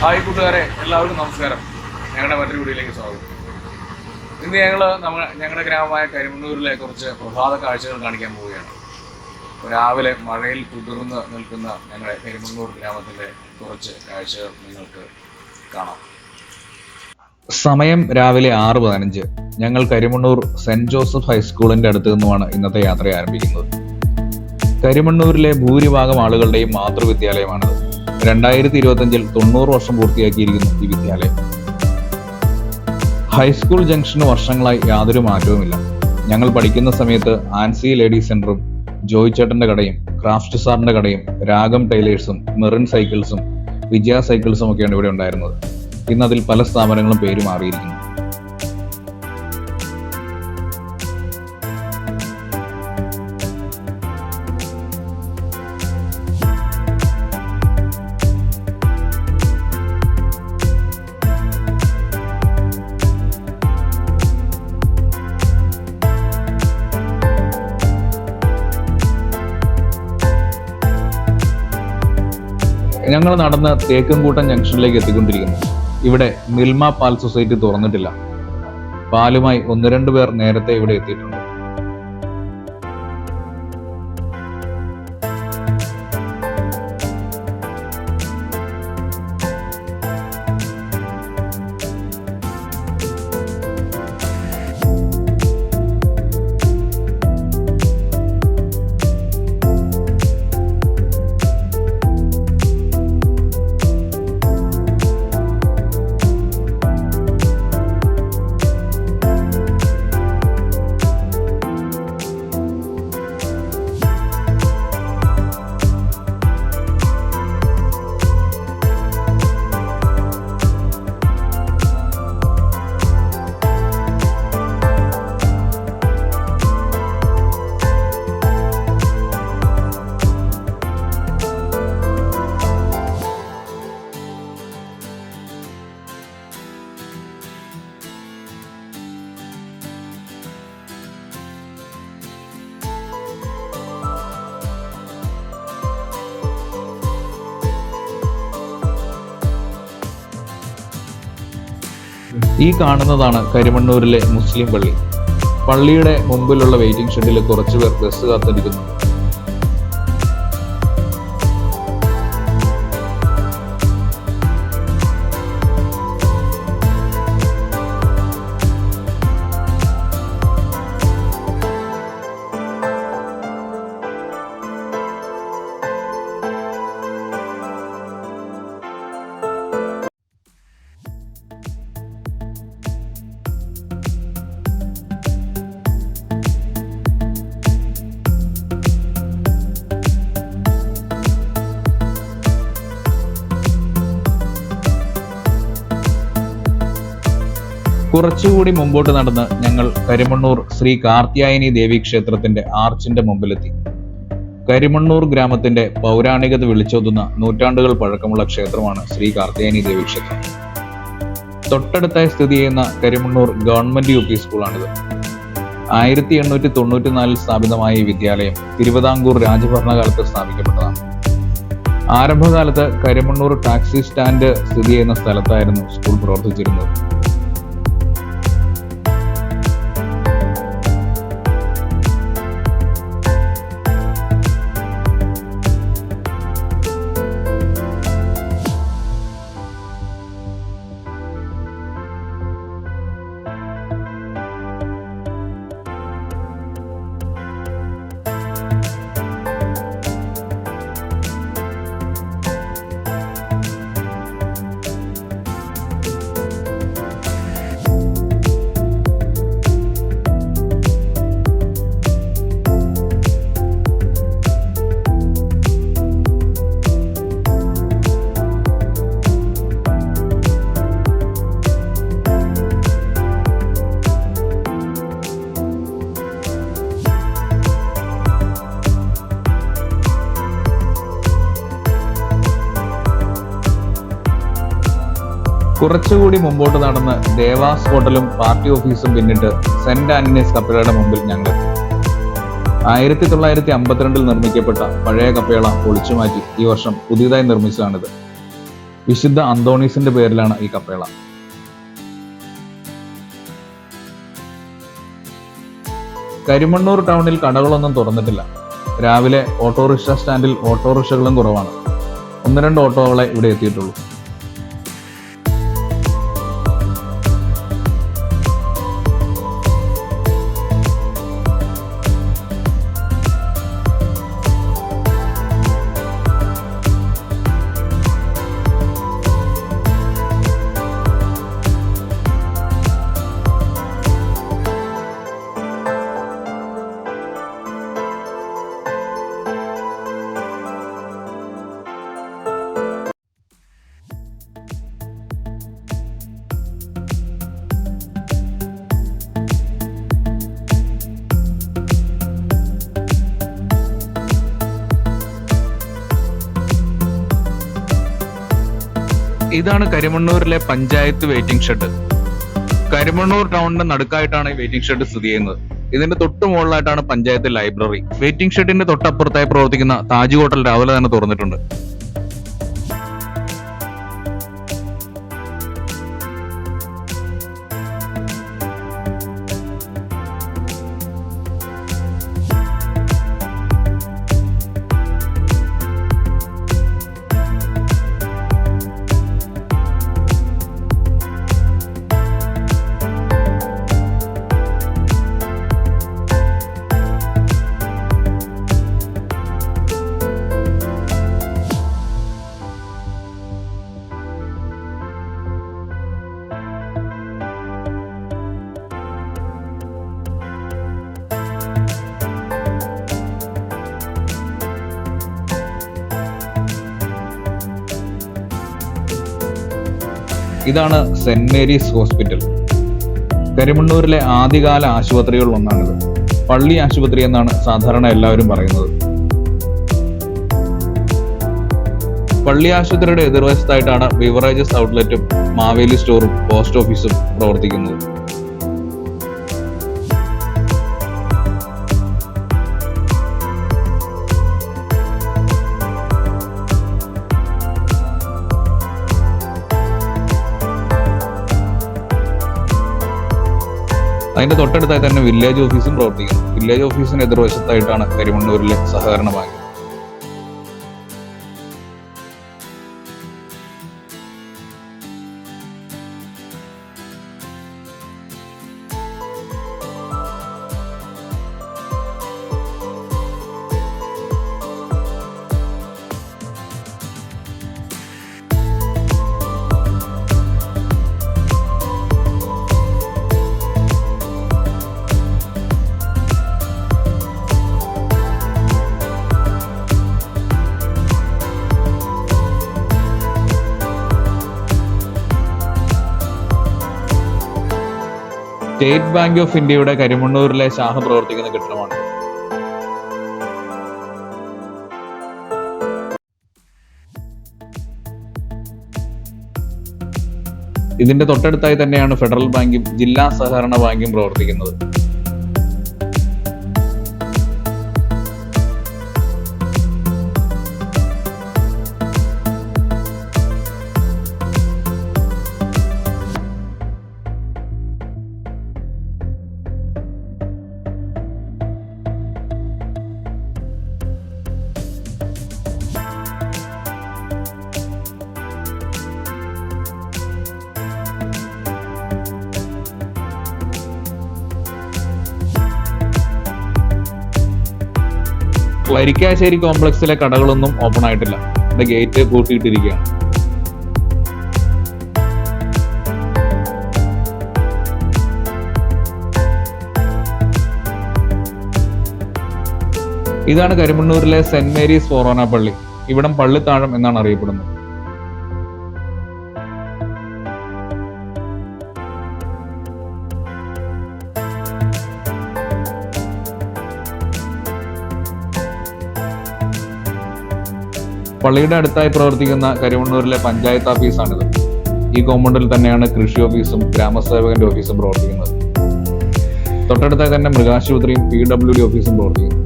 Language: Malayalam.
ഹായ് കൂട്ടുകാരെ, എല്ലാവർക്കും നമസ്കാരം. ഞങ്ങളുടെ മറ്റൊരു വീഡിയോയിലേക്ക് സ്വാഗതം. ഇന്ന് ഞങ്ങളുടെ ഗ്രാമമായ കരിമണ്ണൂരിലെ കുറച്ച് പ്രഭാത കാഴ്ചകൾ കാണിക്കാൻ പോവുകയാണ്. രാവിലെ മഴയിൽ കുതിർന്ന് നിൽക്കുന്ന ഞങ്ങളുടെ കരിമണ്ണൂർ ഗ്രാമത്തിൻ്റെ കുറച്ച് കാഴ്ചകൾ നിങ്ങൾക്ക് കാണാം. സമയം രാവിലെ 6:15. ഞങ്ങൾ കരിമണ്ണൂർ സെന്റ് ജോസഫ് ഹൈസ്കൂളിന്റെ അടുത്ത് നിന്നുമാണ് ഇന്നത്തെ യാത്ര ആരംഭിക്കുന്നത്. കരിമണ്ണൂരിലെ ഭൂരിഭാഗം ആളുകളുടെയും മാതൃവിദ്യാലയമാണിത്. 2025 90 വർഷം പൂർത്തിയാക്കിയിരിക്കുന്നു ഈ വിദ്യാലയം. ഹൈസ്കൂൾ ജംഗ്ഷന് വർഷങ്ങളായി യാതൊരു മാറ്റവുമില്ല. ഞങ്ങൾ പഠിക്കുന്ന സമയത്ത് ആൻസി ലേഡീസ് സെന്ററും ജോയ് ചേട്ടന്റെ കടയും ക്രാഫ്റ്റ് സാറിന്റെ കടയും രാഗം ടൈലേഴ്സും മെറിൻ സൈക്കിൾസും വിജയ സൈക്കിൾസും ഒക്കെയാണ് ഇവിടെ ഉണ്ടായിരുന്നത്. ഇന്ന് അതിൽ പല സ്ഥാപനങ്ങളും പേര് മാറിയിരിക്കുന്നു. ഞങ്ങൾ നടന്ന് തേക്കുംകൂട്ടം ജംഗ്ഷനിലേക്ക് എത്തിക്കൊണ്ടിരിക്കുന്നു. ഇവിടെ മിൽമ പാൽ സൊസൈറ്റി തുറന്നിട്ടില്ല. പാലുമായി 1-2 പേർ നേരത്തെ ഇവിടെ എത്തിയിട്ടുണ്ട്. ഈ കാണുന്നതാണ് കരിമണ്ണൂരിലെ മുസ്ലിം പള്ളി. പള്ളിയുടെ മുമ്പിലുള്ള വെയിറ്റിംഗ് ഷെഡിൽ കുറച്ചുപേർ ബസ് കാത്തിരിക്കുന്നു. കുറച്ചുകൂടി മുമ്പോട്ട് നടന്ന് ഞങ്ങൾ കരിമണ്ണൂർ ശ്രീ കാർത്യായനി ദേവി ക്ഷേത്രത്തിന്റെ ആർച്ചിന്റെ മുമ്പിലെത്തി. കരിമണ്ണൂർ ഗ്രാമത്തിന്റെ പൗരാണികത വിളിച്ചോതുന്ന നൂറ്റാണ്ടുകൾ പഴക്കമുള്ള ക്ഷേത്രമാണ് ശ്രീ കാർത്യായനി ദേവി ക്ഷേത്രം. തൊട്ടടുത്തായി സ്ഥിതി ചെയ്യുന്ന കരിമണ്ണൂർ ഗവൺമെന്റ് UP സ്കൂളാണിത്. 1894 സ്ഥാപിതമായ ഈ വിദ്യാലയം തിരുവിതാംകൂർ രാജഭരണകാലത്ത് സ്ഥാപിക്കപ്പെട്ടതാണ്. ആരംഭകാലത്ത് കരിമണ്ണൂർ ടാക്സി സ്റ്റാൻഡ് സ്ഥിതി ചെയ്യുന്ന സ്ഥലത്തായിരുന്നു സ്കൂൾ പ്രവർത്തിച്ചിരുന്നത്. കുറച്ചുകൂടി മുമ്പോട്ട് നടന്ന് ദേവാസ് ഹോട്ടലും പാർട്ടി ഓഫീസും പിന്നിട്ട് സെന്റ് ആന്റണീസ് കപ്പേളയുടെ മുമ്പിൽ ഞങ്ങൾ 1952 നിർമ്മിക്കപ്പെട്ട പഴയ കപ്പേള പൊളിച്ചുമാറ്റി ഈ വർഷം പുതിയതായി നിർമ്മിച്ചതാണിത്. വിശുദ്ധ അന്തോണീസിന്റെ പേരിലാണ് ഈ കപ്പേള. കരിമണ്ണൂർ ടൗണിൽ കടകളൊന്നും തുറന്നിട്ടില്ല. രാവിലെ ഓട്ടോറിക്ഷ സ്റ്റാൻഡിൽ ഓട്ടോറിക്ഷകളും കുറവാണ്. 1-2 ഓട്ടോകളെ ഇവിടെ എത്തിയിട്ടുള്ളൂ. ഇതാണ് കരിമണ്ണൂരിലെ പഞ്ചായത്ത് വെയിറ്റിംഗ് ഷെഡ്. കരിമണ്ണൂർ ടൗണിന്റെ നടുക്കായിട്ടാണ് ഈ വെയിറ്റിംഗ് ഷെഡ് സ്ഥിതി ചെയ്യുന്നത്. ഇതിന്റെ തൊട്ട് മുകളിലായിട്ടാണ് പഞ്ചായത്ത് ലൈബ്രറി. വെയിറ്റിംഗ് ഷെഡിന്റെ തൊട്ടപ്പുറത്തായി പ്രവർത്തിക്കുന്ന താജ് ഹോട്ടൽ രാവിലെ തന്നെ തുറന്നിട്ടുണ്ട്. ഇതാണ് സെന്റ് മേരീസ് ഹോസ്പിറ്റൽ. കരിമണ്ണൂരിലെ ആദ്യകാല ആശുപത്രികളിൽ ഒന്നാണിത്. പള്ളി ആശുപത്രി എന്നാണ് സാധാരണ എല്ലാവരും പറയുന്നത്. പള്ളി ആശുപത്രിയുടെ എതിർവശത്തായിട്ടാണ് ബിവറേജസ് ഔട്ട്ലെറ്റും മാവേലി സ്റ്റോറും പോസ്റ്റ് ഓഫീസും പ്രവർത്തിക്കുന്നത്. അതിന്റെ തൊട്ടടുത്തായി തന്നെ വില്ലേജ് ഓഫീസും പ്രവർത്തിക്കുന്നു. വില്ലേജ് ഓഫീസിന് എതിർവശത്തായിട്ടാണ് കരിമണ്ണൂരിലെ സഹകരണ ബാങ്ക്. സ്റ്റേറ്റ് ബാങ്ക് ഓഫ് ഇന്ത്യയുടെ കരിമണ്ണൂരിലെ ശാഖ പ്രവർത്തിക്കുന്ന കെട്ടിടമാണ്. ഇതിന്റെ തൊട്ടടുത്തായി തന്നെയാണ് ഫെഡറൽ ബാങ്കും ജില്ലാ സഹകരണ ബാങ്കും പ്രവർത്തിക്കുന്നത്. വരിക്കാശ്ശേരി കോംപ്ലക്സിലെ കടകളൊന്നും ഓപ്പൺ ആയിട്ടില്ല. ഇവിടെ ഗേറ്റ് പൂട്ടിയിട്ടിരിക്കുകയാണ്. ഇതാണ് കരിമണ്ണൂരിലെ സെന്റ് മേരീസ് ഫൊറോന പള്ളി. ഇവിടം പള്ളിത്താഴം എന്നാണ് അറിയപ്പെടുന്നത്. പള്ളിയുടെ അടുത്തായി പ്രവർത്തിക്കുന്ന കരിമണ്ണൂരിലെ പഞ്ചായത്ത് ഓഫീസാണിത്. ഈ കോമ്പൗണ്ടിൽ തന്നെയാണ് കൃഷി ഓഫീസും ഗ്രാമസേവകന്റെ ഓഫീസും പ്രവർത്തിക്കുന്നത്. തൊട്ടടുത്തായി തന്നെ മൃഗാശുപത്രിയും PWD ഓഫീസും പ്രവർത്തിക്കുന്നു.